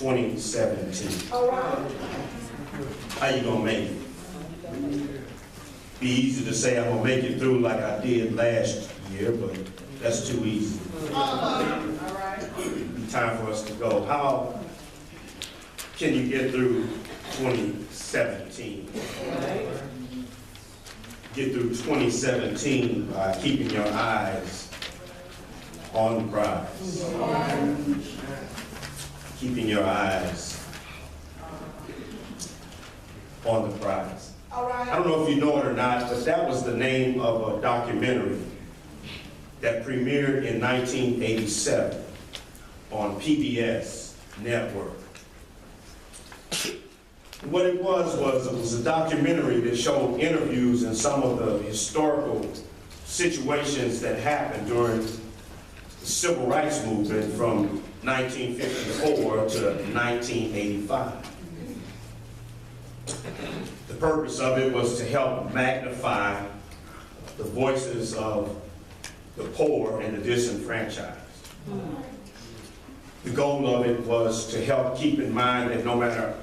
2017. All right. How you gonna make it? Be easy to say I'm gonna make it through like I did last year, but that's too easy. All right. Be time for us to go. How can you get through 2017? Get through 2017 by keeping your eyes on the prize. Keeping your eyes on the prize. All right. I don't know if you know it or not, but that was the name of a documentary that premiered in 1987 on PBS network. What it was a documentary that showed interviews and some of the historical situations that happened during the civil rights movement from 1954 to 1985. The purpose of it was to help magnify the voices of the poor and the disenfranchised. The goal of it was to help keep in mind that no matter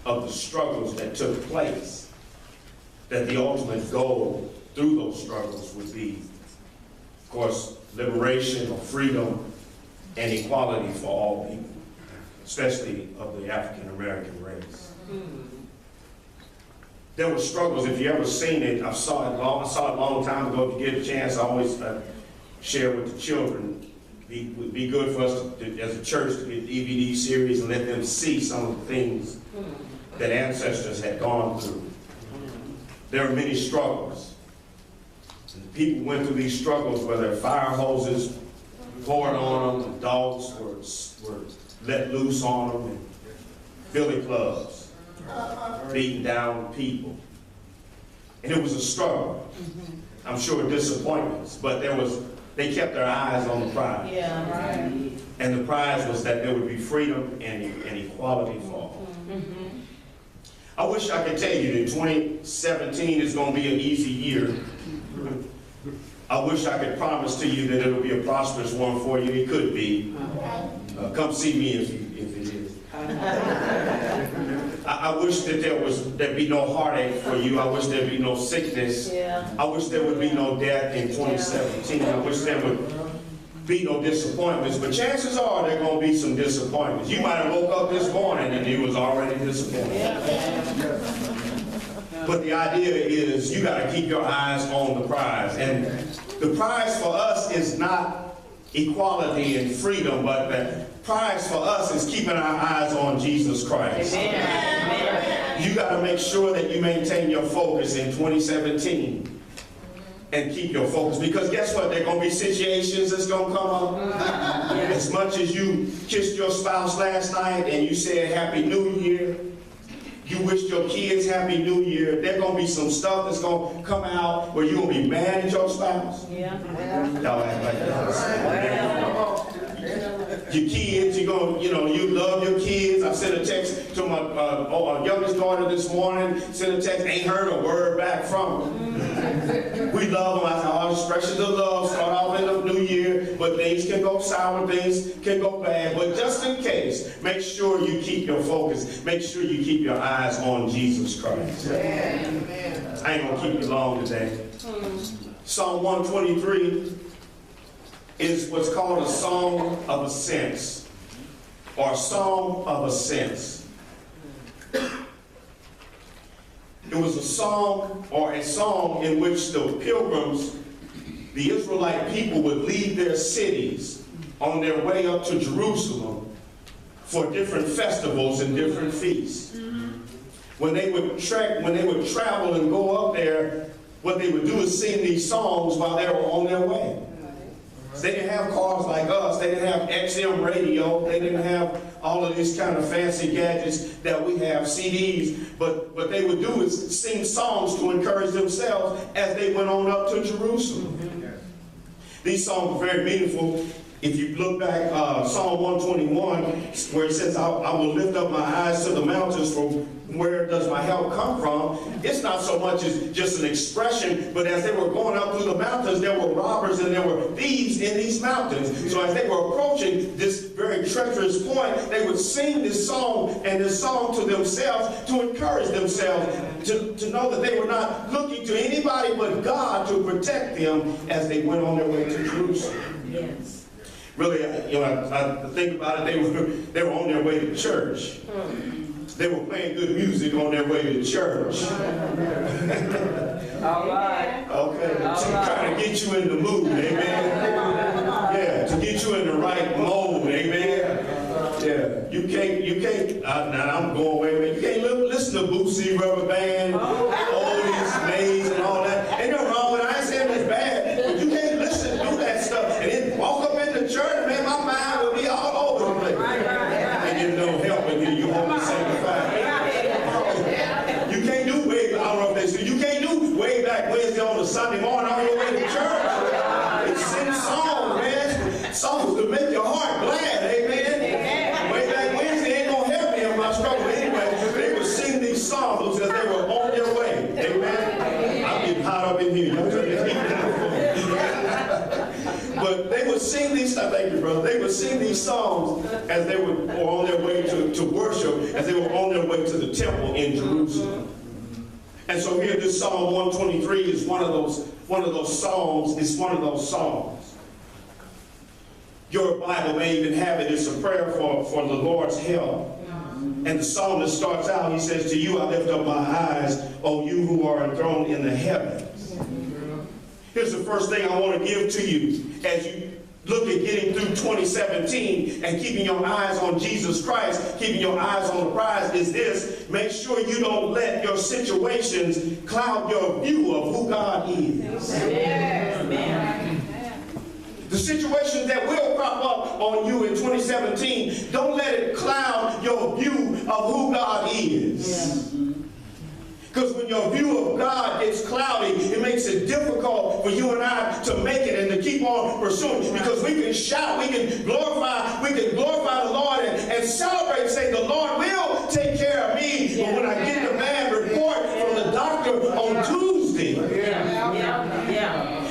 of the struggles that took place, that the ultimate goal through those struggles would be, of course, liberation or freedom and equality for all people, especially of the African American race. There were struggles. If you ever seen it, I saw it a long time ago. If you get a chance, I always share with the children. It would be good for us as a church to get DVD series and let them see some of the things that ancestors had gone through. There are many struggles. And people went through these struggles where their fire hoses poured on them, and dogs were let loose on them, and billy clubs beating down people. And it was a struggle. I'm sure disappointments, but they kept their eyes on the prize. Yeah, right. And the prize was that there would be freedom and equality for all. I wish I could tell you that 2017 is going to be an easy year. I wish I could promise to you that it'll be a prosperous one for you. It could be. Come see me if it is. I wish that there'd be no heartache for you. I wish there'd be no sickness. Yeah. I wish there would be no death in 2017. I wish there would be no disappointments. But chances are there are going to be some disappointments. You might have woke up this morning and you was already disappointed. But the idea is you got to keep your eyes on the prize. And the prize for us is not equality and freedom, but the prize for us is keeping our eyes on Jesus Christ. Amen. You got to make sure that you maintain your focus in 2017 and keep your focus, because guess what? There are going to be situations that's going to come up. As much as you kissed your spouse last night and you said Happy New Year, you wished your kids Happy New Year, there's going to be some stuff that's going to come out where you're going to be mad at your spouse. Yeah. Y'all act like that. Your kids, you love your kids. I sent a text to my youngest daughter this morning, sent a text, ain't heard a word back from her. We love them. I said, all expressions of love start off in the new year, but things can go sour, things can go bad. But just in case, make sure you keep your focus. Make sure you keep your eyes on Jesus Christ. Amen. I ain't going to keep you long today. Psalm 123 is what's called a song of ascents, or a psalm of ascents. It was a song or a song in which the pilgrims, the Israelite people, would leave their cities on their way up to Jerusalem for different festivals and different feasts. When they would travel and go up there, what they would do is sing these songs while they were on their way. They didn't have cars like us. They didn't have XM radio. They didn't have all of these kind of fancy gadgets that we have, CDs. But what they would do is sing songs to encourage themselves as they went on up to Jerusalem. These songs were very meaningful. If you look back, Psalm 121, where it says, I will lift up my eyes to the mountains, from where does my help come from? It's not so much as just an expression, but as they were going up through the mountains, there were robbers and there were thieves in these mountains. So as they were approaching this very treacherous point, they would sing this song and this song to themselves to encourage themselves, to know that they were not looking to anybody but God to protect them as they went on their way to Jerusalem. Yes. Really, I think about it, they were on their way to church. They were playing good music on their way to church. All right. Okay, trying to get you in the mood, amen. Yeah, to get you in the right mode, amen. Yeah, you can't. Now I'm going away, man. You can't listen to Boosie, Rubber Band, Oldies, Maze, and all that. Ain't nothing wrong with it. I ain't saying it's bad, but you can't listen to that stuff and then walk up in the church, man. My mind will be all over the place. And you know, help me, you won't be sanctified. You can't do way. I don't know if they say you can't do way back Wednesday on a Sunday morning on your way to church. It's sing songs, man. Songs to make your heart glad, amen. Way back Wednesday ain't gonna help me in my struggle anyway. They would sing these songs as they were on their way, amen. I'm getting hot up in here. Y'all turn this heat down for me. But they would sing these, thank you, brother. They would sing these songs as they were on their way to worship, as they were on their way to the temple in Jerusalem. And so here, this Psalm 123 is one of those songs. It's one of those songs. Your Bible may even have it. It's a prayer for the Lord's help. And the psalmist starts out, he says, to you I lift up my eyes, O you who are enthroned in the heavens. Here's the first thing I want to give to you as you look at getting through 2017 and keeping your eyes on Jesus Christ, keeping your eyes on the prize is this: make sure you don't let your situations cloud your view of who God is. Amen. The situations that will crop up on you in 2017, don't let it cloud your view of who God is. Because when your view of God gets cloudy, it makes it difficult for you and I to make it and to keep on pursuing. Because we can shout, we can glorify the Lord and celebrate, say, the Lord will take care of me. But when I get the bad report from the doctor on Tuesday,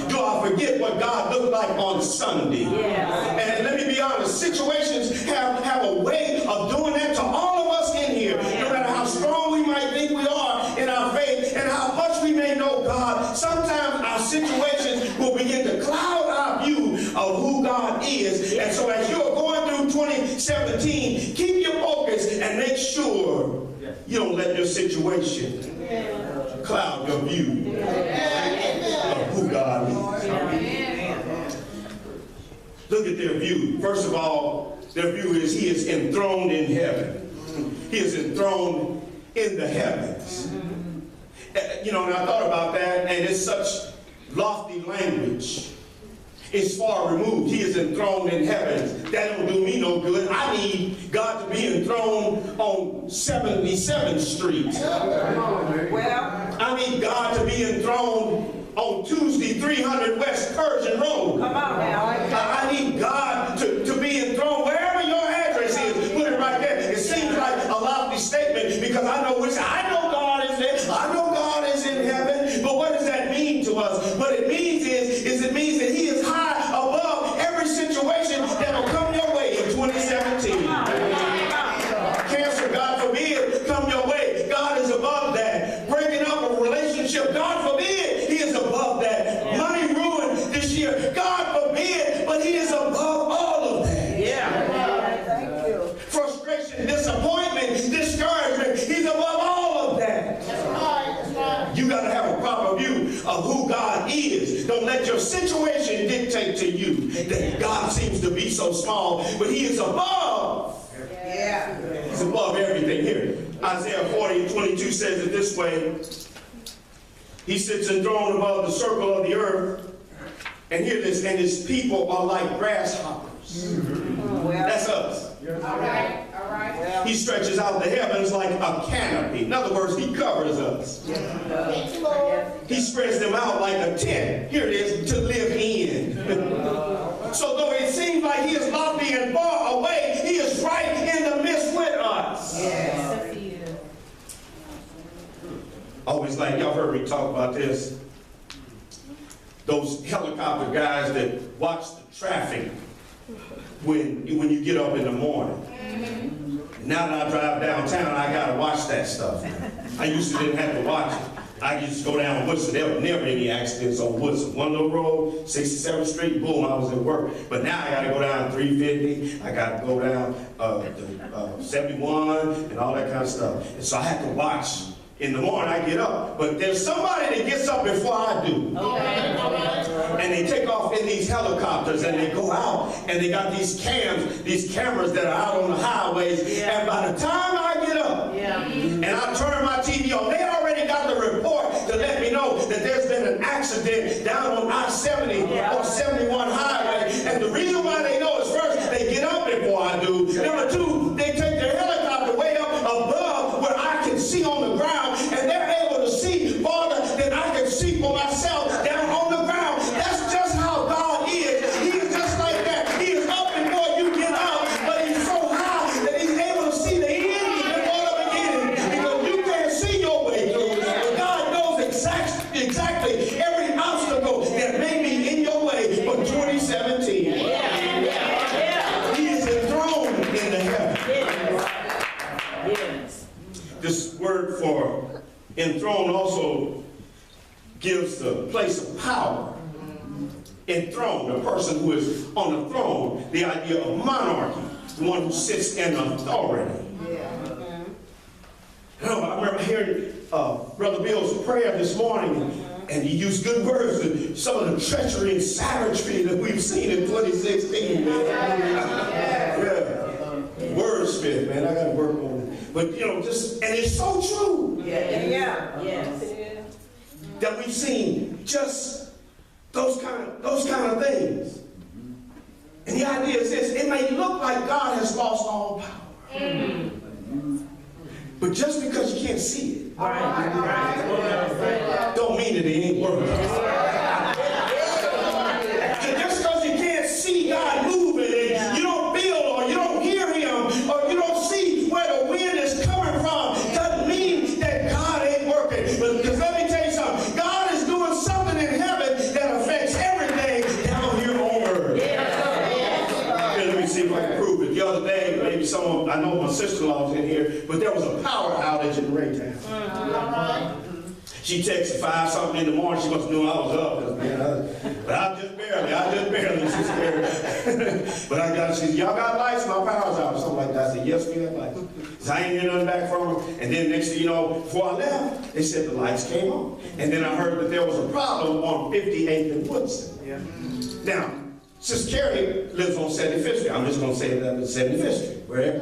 do I forget what God looked like on Sunday? And let me be honest, situations have a way of doing that to all of us in here. No matter how strong we might think we are in our faith and how much we may know God, sometimes our situations will begin to cloud our view of who God is. And so as you're going through 2017, keep your focus and make sure you don't let your situation cloud your view of who God is. Look at their view. First of all, their view is he is enthroned in heaven. He is enthroned in the heavens. You know, and I thought about that, and it's such lofty language. It's far removed. He is enthroned in heavens. That don't do me no good. I need God to be enthroned on 77th Street. Well, I need God to be enthroned on Tuesday 300 West Persian Road. come on now. I need God to be enthroned wherever your address is. Put it right there. It seems like a lofty statement because I know God is there. I know God is in heaven. But what does that mean to us? What it means is it means that he is high above every situation that will come your way in 2017. Cancer, God forbid, come your way. God is above that. Breaking up a relationship, God forbid, he is above that. Money ruined this year, God forbid, but he is above all of that. Thank you. Frustration, disappointment, discouragement, he's above all of that. You got to have a proper view of who God is. Don't let your situation dictate to you that God seems to be so small, but he is above. He's above everything here. Isaiah 40:22 says it this way. He sits enthroned above the circle of the earth. And hear this, and his people are like grasshoppers. That's us. All right. Well, He stretches out the heavens like a canopy. In other words, he covers us. He spreads them out like a tent. Here it is, to live in. So though it seems seems like he is lofty and far away, he is right in the midst with us. Yes. Always like, y'all heard me talk about this. Those helicopter guys that watch the traffic when you get up in the morning. Now that I drive downtown, I gotta watch that stuff. I used to didn't have to watch it. I used to go down Woodson. There were never any accidents on Woodson. One little road, 67th Street, boom, I was at work. But now I gotta go down 350. I gotta go down 71 and all that kind of stuff. And so I have to watch. In the morning I get up, but there's somebody that gets up before I do. And they take off in these helicopters and they go out and they got these cameras that are out on the highways. And by the time I get up and I turn my TV on, they already got the report to let me know that there's been an accident down on I-70 or 71 highway. And the reason why they know is first, they get up before I do. Number two, they take their helicopter way up above where I can see on the ground. And they're able to see farther than I can see for myself down on the ground. That's just how God is. He is just like that. He is up before you get up, but he's so high that he's able to see the end before the beginning. Because you can't see your way through. But God knows exactly every obstacle that may be in your way for 2017. He is enthroned in the heavens. This word for enthroned also gives the place of power. Enthroned, a person who is on the throne, the idea of monarchy, the one who sits in authority. I remember hearing Brother Bill's prayer this morning, and he used good words and some of the treachery and savagery that we've seen in 2016. Wordsmith, man, I got to work on it. But and it's so true. That we've seen just those kind of things. And the idea is this: it may look like God has lost all power, but just because you can't see it, don't mean that it ain't working. Just because you can't see God moving, and you don't feel or you don't hear him or you don't see where the wind is coming from, doesn't mean that God ain't working. Because let me tell you something, God is doing something in heaven that affects everything down here on earth. Let me see if I can prove it. The other day, maybe someone, I know my sister-in-law was in here, but there was a power outage in Raytown. She texted 5-something in the morning. She must have known I was up. But I just barely, she said. But she said, y'all got lights? My power's out or something like that. I said, yes, we have lights. So I ain't hear nothing back from them. And then next thing you know, before I left, they said the lights came on. And then I heard that there was a problem on 58th and Woodson. Now, Sister Carrie lives on 75th Street. I'm just going to say that it's 75th Street, wherever.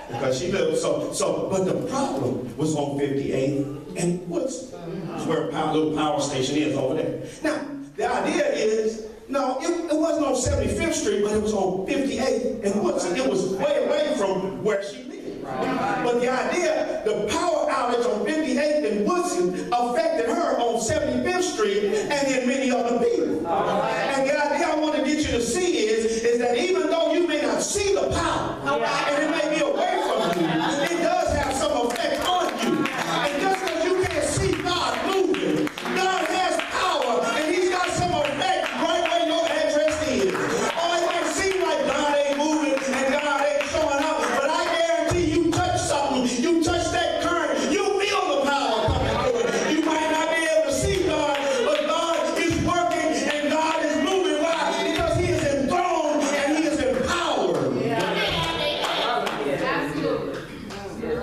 Because she lives, but the problem was on 58th and Woodson. It's where a little power station is over there. Now, the idea is, no, it wasn't on 75th Street, but it was on 58th and Woodson. It was way away from where she lived. But the idea, the power outage on 58th and Woodson affected her on 75th Street and then many other people. And the idea I want to get you to see is that even though you may not see the power, and it may be away from you, it does have some effect on you. And just because you can't see God moving, God has power, and he's got some effect right where your address is. Oh, it might seem like God ain't moving and God ain't showing up, but I guarantee you touch something, you touch that current, you feel the power coming through it. You might not be able to see God, but God is working and God is moving. Why? Because he is enthroned and he is empowered.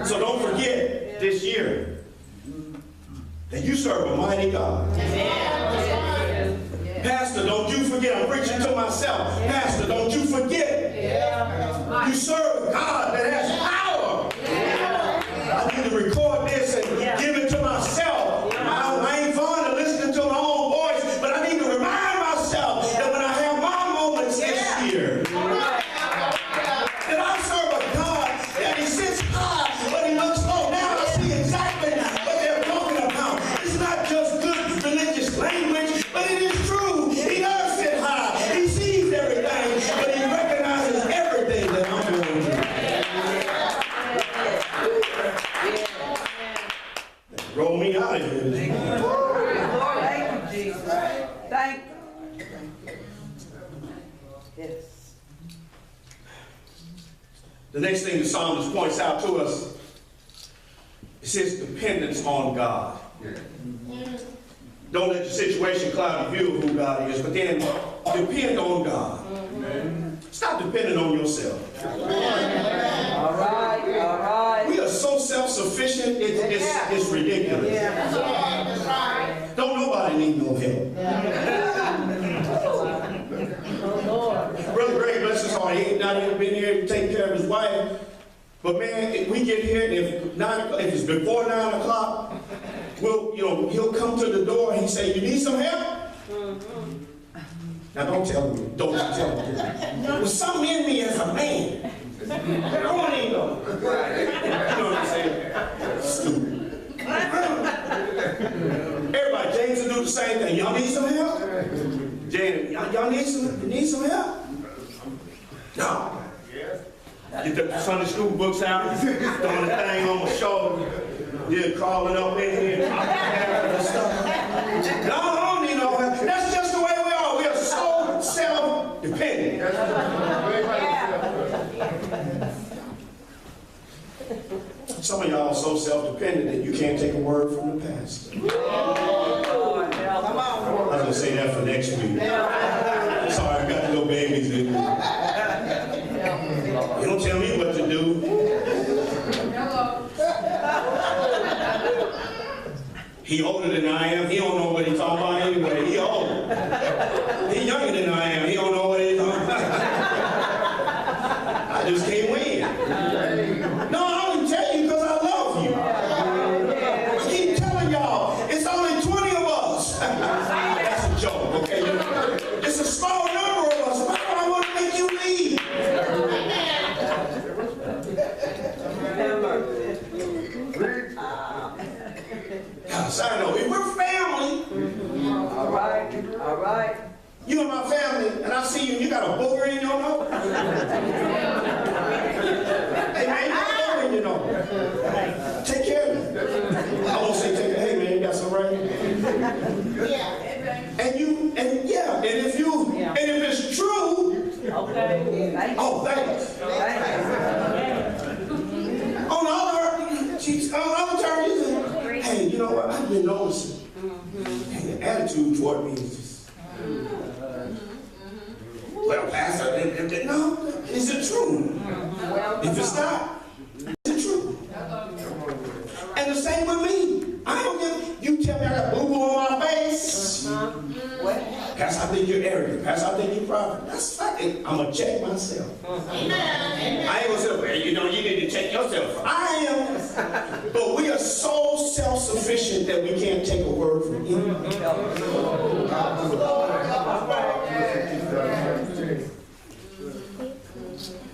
So don't forget this year that you serve a mighty God. Pastor, don't you forget, I'm preaching to myself. Pastor, don't you forget, you serve a God that has power. I need to record this and give it to myself. I ain't fond of listening to my own voice, but I need to remind myself that when I have my moments this year, that I serve a God that he sits high, but he looks low. Now I see exactly what they're talking about. It's not just good religious language, but it is true. He does sit high. He sees everything, but he recognizes here. Lord, thank you, Jesus. Thank you. Yes. The next thing the psalmist points out to us is his dependence on God. Don't let your situation cloud your view of who God is, but then depend on God. Stop depending on yourself. All right, all right. We are so self-sufficient, it's ridiculous. Yeah. Don't nobody need no help. Brother Greg, bless his heart, he ain't not even been here to take care of his wife. But man, if we get here, and if it's before 9 o'clock, he'll come to the door and he say, "You need some help?" Now don't tell me. Don't tell me. There's something in me as a man. I don't want to know. You know what I'm saying? Stupid. Everybody, James will do the same thing. Y'all need some help? James, y'all need some help? No. Get the Sunday school books out, throwing the thing on my shoulder, yeah, crawling up in here and stuff. No, I don't need no help. That's just the way we are. We are so self-dependent. Some of y'all are so self-dependent that you can't take a word from the pastor. Come on. I'm going to say that for next week. Sorry, I got the little babies in there. You don't tell me what to do. He older than I am. He don't know what he's talking about anyway. He older. He younger than I am. He don't know what he's talking about. I just can't win. No, I only tell you because I love you. I keep telling y'all, it's only 20 of us. That's a joke, okay? It's a small number of us. Why would I want to make you leave? Side note, if we're family, All right. you and my family, and I see you and you got a booger in your nose. Hey man, you got a booger in your nose. Take care of it. I won't say take care. Hey man, you got some right? And if it's true, Okay. oh thanks. On the other turn, you say, hey, you know what? I've been noticing. And the attitude toward me is just, well, Pastor, no, is it true? If it's not, is it true? And the same with me. I don't give, you tell me I got boo-boo on my face. Pastor, I think you're arrogant. Pastor, I think you're proud. That's fine. I'm going to check myself. I ain't going to say, well, you need to check yourself. I am. But we are so self-sufficient that we can't take a word from anybody.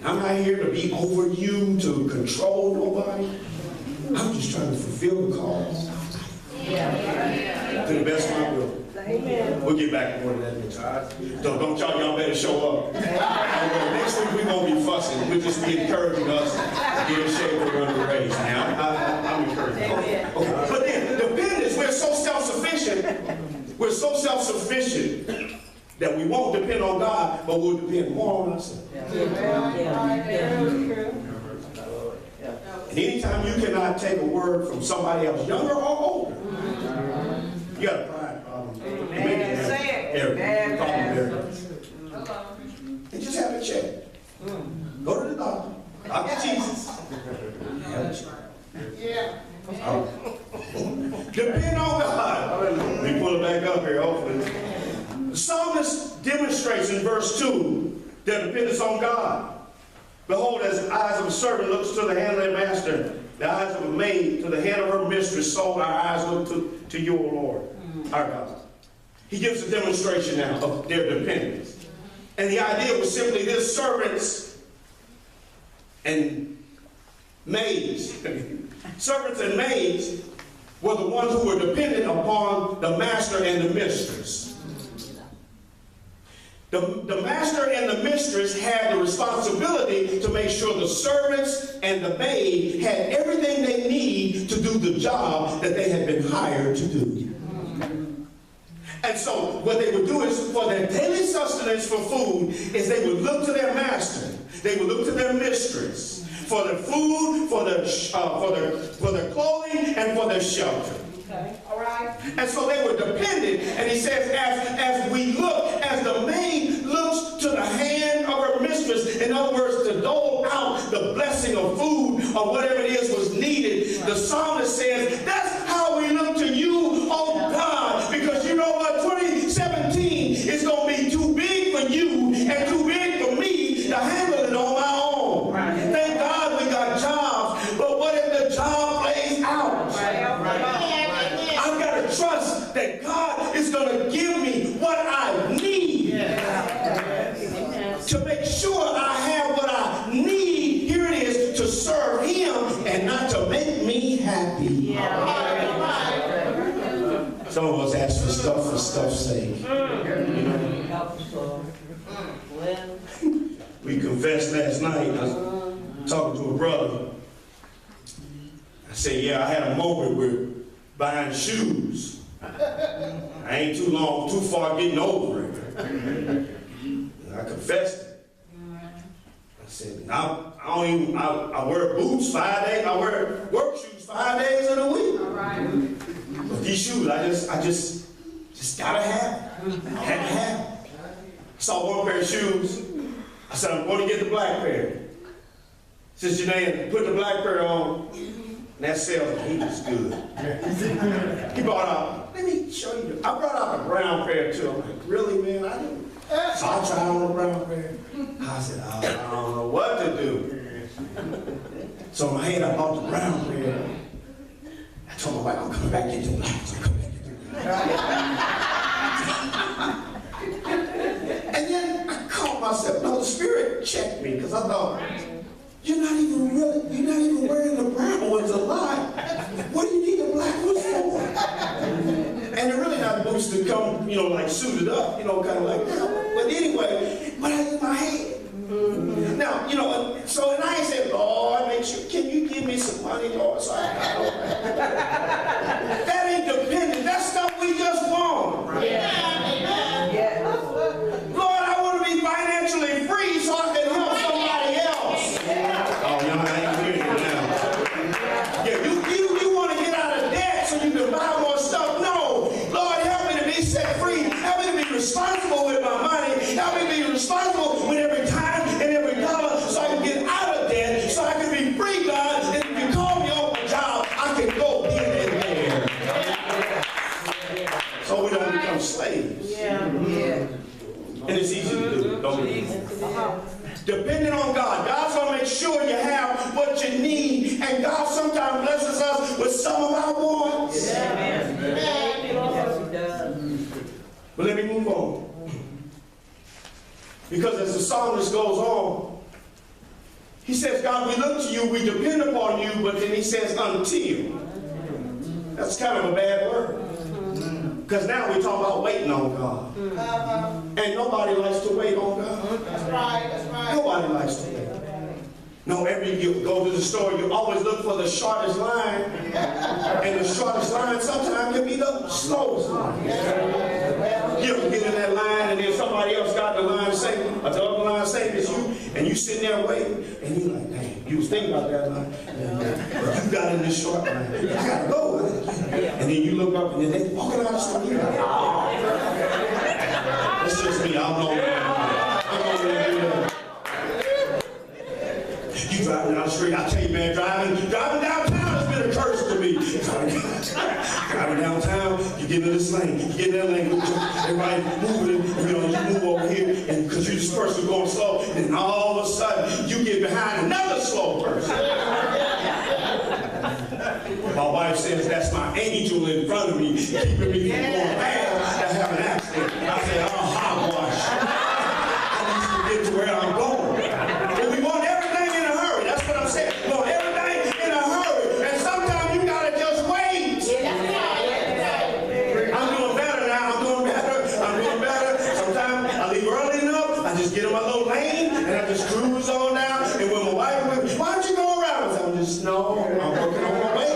I'm not here to be over you, to control nobody. I'm just trying to fulfill the cause. To the best of my will. We'll get back to more of that next week. Don't y'all better show up. Next week we're going to be fussing. We'll just be encouraging us to get in shape and run the race. Now, I'm encouraging. Okay. But then, dependence, we're so self-sufficient. We're so self-sufficient that we won't depend on God, but we'll depend more on ourselves. And anytime you cannot take a word from somebody else, younger or older, you got a pride problem. Eric, call him Eric. And just have a check. Go to the doctor. Dr. Jesus. Depend on God. Let me pull it back up here, hopefully. The psalmist demonstrates in verse 2 their dependence on God. Behold, as the eyes of a servant looks to the hand of their master, the eyes of a maid to the hand of her mistress, so our eyes look to you, O Lord, our God. He gives a demonstration now of their dependence. And the idea was simply this: servants and maids. Servants and maids were the ones who were dependent upon the master and the mistress. The master and the mistress had the responsibility to make sure the servants and the maid had everything they need to do the job that they had been hired to do. And so what they would do is, for their daily sustenance for food, is they would look to their master. They would look to their mistress for the food, for the clothing, and for their shelter. Okay. All right. And so they were dependent. And he says, as we look, as the maid looks to the hand of her mistress, in other words, to dole out the blessing of food or whatever it is was needed, the psalmist says, that's how we look to you, oh God, because you know what? 2017 is going to be too big for you and too big for me to handle it on my own. Right. Thank God we got jobs, but what if the job plays out? I've got to trust that God is going to give me what I need to make sure I have what I need. Here it is, to serve Him and not to make me happy. Some of us ask for stuff's sake. We confessed last night. I was talking to a brother. I said, yeah, I had a moment with buying shoes. I ain't too far getting over it. And I confessed it. I said, I wear boots 5 days. I wear work shoes 5 days in a week. All right. But these shoes, I just gotta have. I had to have. I saw one pair of shoes. I said, I'm going to get the black pair. Sister Janae put the black pair on. And that salesman, he was good. He brought out, let me show you. I brought out the brown pair too. I'm like, really, man? I didn't. So I tried on the brown pair. I said, I don't know what to do. So in my head, I bought the brown pair. I told my wife, I'm coming back and get the blacks. I'm coming back and get the blacks. And then I caught myself. No, the Spirit checked me because I thought, you're not even wearing the brown ones a lot. What do you need the black ones for? And they're really not boots that come, like suited up, kind of like that. But anyway, but I in my head. Now, so and I said, Lord, make sure, can you give me some money, Lord? So that ain't dependent. That's stuff we just want. Right? Yeah. Lord, I want to be financially free so I can help somebody else. Oh, y'all ain't hearing it now. Yeah, you want to get out of debt so you can buy more stuff? No. Lord, help me to be set free. Help me to be responsible with my money. Help me to be responsible with every time and every dollar so I can get out of debt, so I can be free, God. And if you call me on my job, I can go in and there. So we don't become slaves. Yeah. And it's easy to do. Don't be easy. Depending on God. God's going to make sure you have what you need. And God sometimes blesses us with some of our wants. Amen. But let me move on. Because as the psalmist goes on, he says, God, we look to you, we depend upon you, but then he says, until. That's kind of a bad word. Because now we talk about waiting on God. And nobody likes to wait on God. That's right. Nobody likes to wait. No, you go to the store, you always look for the shortest line. And the shortest line sometimes can be the slowest line. You ever get in that line and then somebody else got the line same, or the other line same as you, and you sitting there waiting, and you like, dang, you was thinking about that line, but you got in this short line. You gotta go with it. And then you look up and then they walking out the store. You're like, oh. That's just me. I don't know. You driving down the street, I tell you, man, driving downtown has been a curse to me. Driving downtown, you get in this lane, you get in that lane, everybody moving, you move over here, and because you're this person going slow, and then all of a sudden, you get behind another slow person. My wife says that's my angel in front of me, keeping me from going fast and have an accident. I say, oh, hogwash. I need to get to where I'm going. But we want everything in a hurry. That's what I'm saying. We want everything in a hurry. And sometimes you got to just wait. I'm doing better now. I'm doing better. Sometimes I leave early enough. I just get in my little lane and I just cruise on down. And when my wife went, why don't you go around? I'm just, no, I'm working on my way.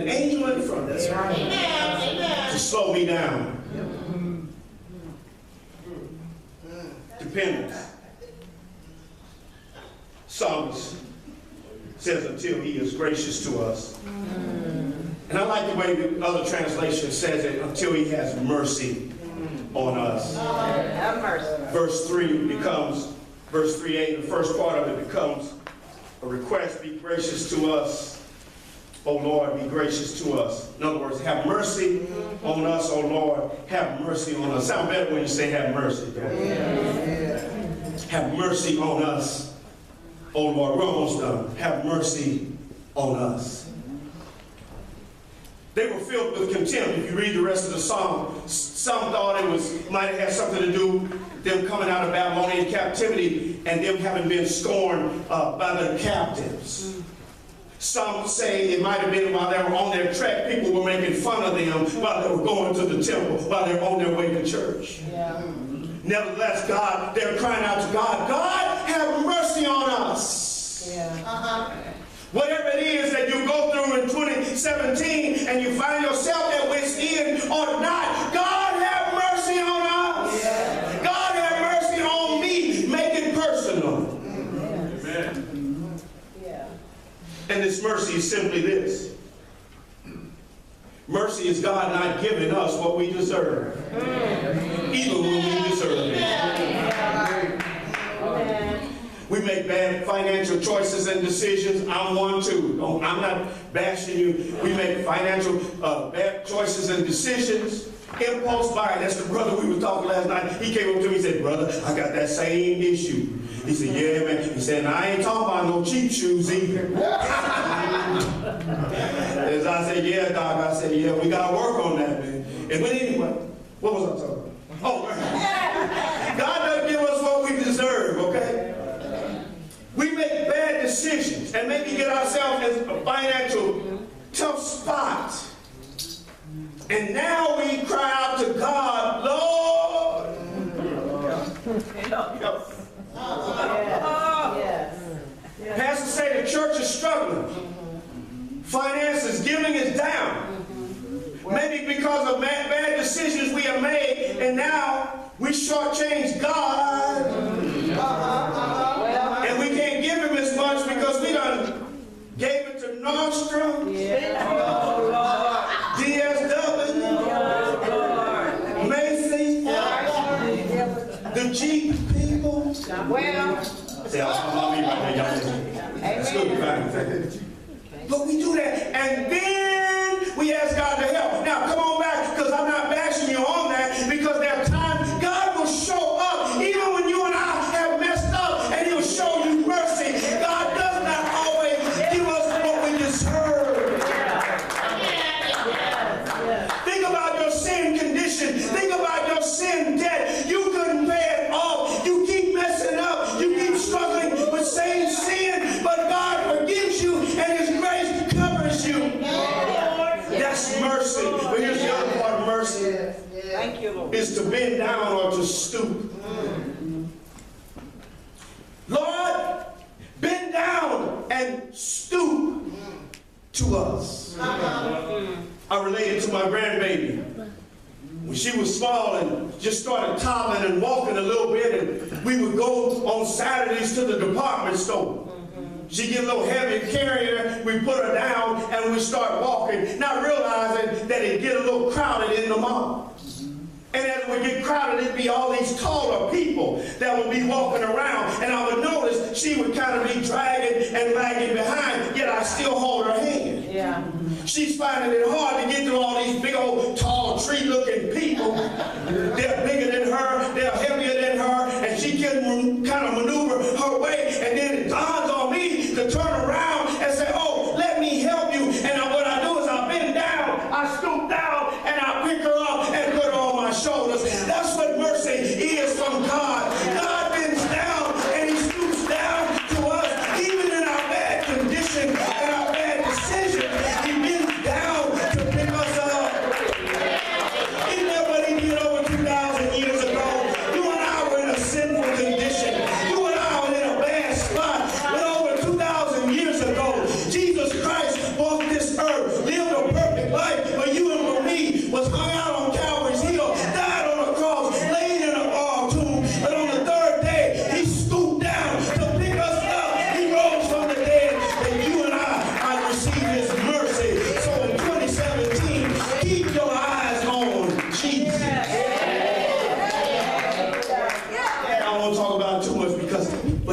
an angel in front. That's right. To slow me down. Dependence. Psalmist says until he is gracious to us. And I like the way the other translation says it, until he has mercy on us. Have mercy. Verse 3:8, the first part of it becomes a request, be gracious to us. O Lord, be gracious to us. In other words, have mercy on us, O Lord, have mercy on us. Sound better when you say have mercy, don't it? Have mercy on us, O Lord. We're almost done. Have mercy on us. They were filled with contempt. If you read the rest of the psalm, some thought it might have had something to do with them coming out of Babylonian captivity and them having been scorned by their captives. Some say it might have been while they were on their trek, people were making fun of them while they were going to the temple, while they were on their way to church. Yeah. Nevertheless, they're crying out to God, God, have mercy on us. Yeah. Whatever it is that you go through in 2017 and you find yourself at wit's end or not, God have mercy on us. Yeah. God have mercy on me. Make it personal. Amen. Yeah. And this mercy is simply this. Mercy is God not giving us what we deserve, even when we deserve it. We make bad financial choices and decisions. I'm one too. I'm not bashing you. We make financial bad choices and decisions. Impulse buying. That's the brother we were talking last night. He came up to me and said, brother, I got that same issue. He said, yeah, man. He said, and I ain't talking about no cheap shoes either. As I said, yeah, Doc. I said, yeah, we got to work on that, man. And but anyway, what was I talking about? Oh, God doesn't give us what we deserve, okay? We make bad decisions and maybe get ourselves in a financial tough spot. And now we cry out to God, Lord. Pastor say the church is struggling. Finances, giving is down. Maybe because of bad decisions we have made, and now we shortchange God. And we can't give him as much because we done gave it to Nordstrom, DSW, Macy's, the Jeep people. Well, say, I'll be right there, y'all. That's good, fine. But we do that, and then we ask God to help. Now, come on back, because I'm not bashing you on that, because there are times God will show up, even when you and I have messed up, and he'll show you mercy. God does not always give us what we deserve. Think about your sin condition. Think about your sin debt. You couldn't pay it off. You keep messing up. You keep struggling with same sin, but God forgives you, and his grace covers you. That's mercy. But here's the other part of mercy. Thank you, Lord. Is to bend down or to stoop. Lord, bend down and stoop to us. I related to my grandbaby. When she was small and just started toddling and walking a little bit, and we would go on Saturdays to the department store. She get a little heavy carrying her, we put her down and we start walking, not realizing that it get a little crowded in the mall. And as we get crowded, it'd be all these taller people that would be walking around, and I would notice she would kind of be dragging and lagging behind, yet I still hold her hand. Yeah. She's finding it hard to get through all these big old tall tree-looking people. They're bigger than her, they're heavier than her, and she can kind of maneuver her way, and then it dawns on me to turn around and say, oh, let me help you. And what I do is I bend down, I scoop down, and I pick her up and put her on my shoulders. That's what mercy is from God. God bends down and he scoops down to us, even in our bad condition and our bad decision. He bends down to pick us up. Isn't that what he did over 2,000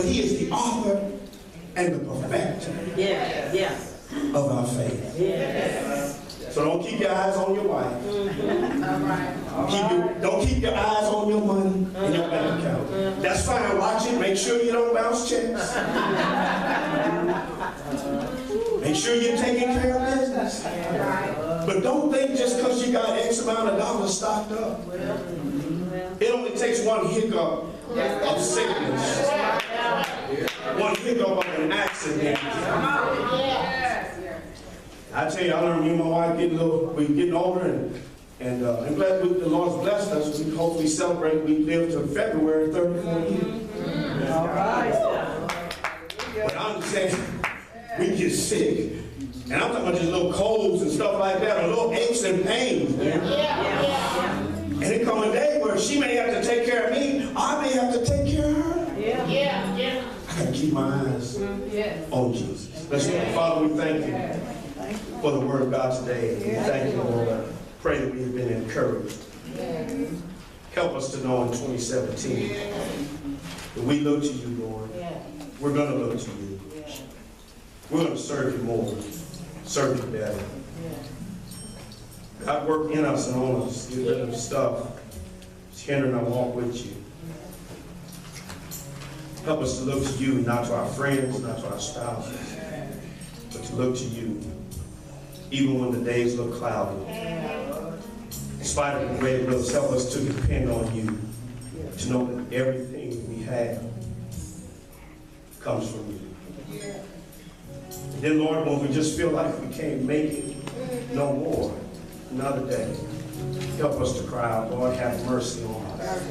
but he is the author and the perfecter of our faith. So don't keep your eyes on your wife. Don't keep your eyes on your money and your bank account. That's fine. Watch it. Make sure you don't bounce checks. Make sure you're taking care of business. But don't think just because you got X amount of dollars stocked up. It only takes one hiccup of sickness. One hiccup of an accident. I tell you, I learned me and my wife we're getting older, and I'm glad the Lord's blessed us. We hopefully celebrate. We live to February 34 years. All right. But I'm saying, we get sick. And I'm talking about just little colds and stuff like that, or little aches and pains. And it comes a day where she may have to take care of me, I may have to take care of her. I gotta keep my eyes on Jesus. Let's pray. Father, we thank you for the word of God today. We thank you, Lord. Pray that we have been encouraged. Help us to know in 2017 that we look to you, Lord. We're going to look to you. We're going to serve you more, serve you better. God, work in us and on us. Get rid of stuff that's hindering our walk with you. Help us to look to you, not to our friends, not to our spouses, but to look to you, even when the days look cloudy. In spite of the way it looks, help us to depend on you, to know that everything we have comes from you. And then, Lord, when we just feel like we can't make it no more, another day, help us to cry out, Lord, have mercy on us.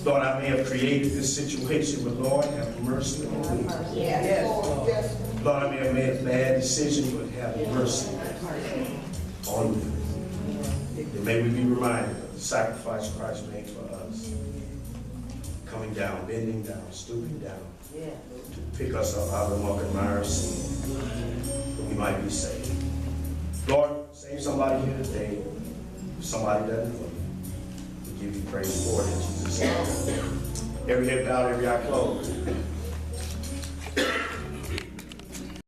Lord, I may have created this situation, but Lord, have mercy on me. Lord, I may have made a bad decision, but have mercy on me. And may we be reminded of the sacrifice Christ made for us. Coming down, bending down, stooping down, to pick us up out of the muck and mire of sin, that we might be saved. Lord, save somebody here today. If somebody doesn't know you, we give you praise for it in Jesus' name. Every head bowed, every eye closed.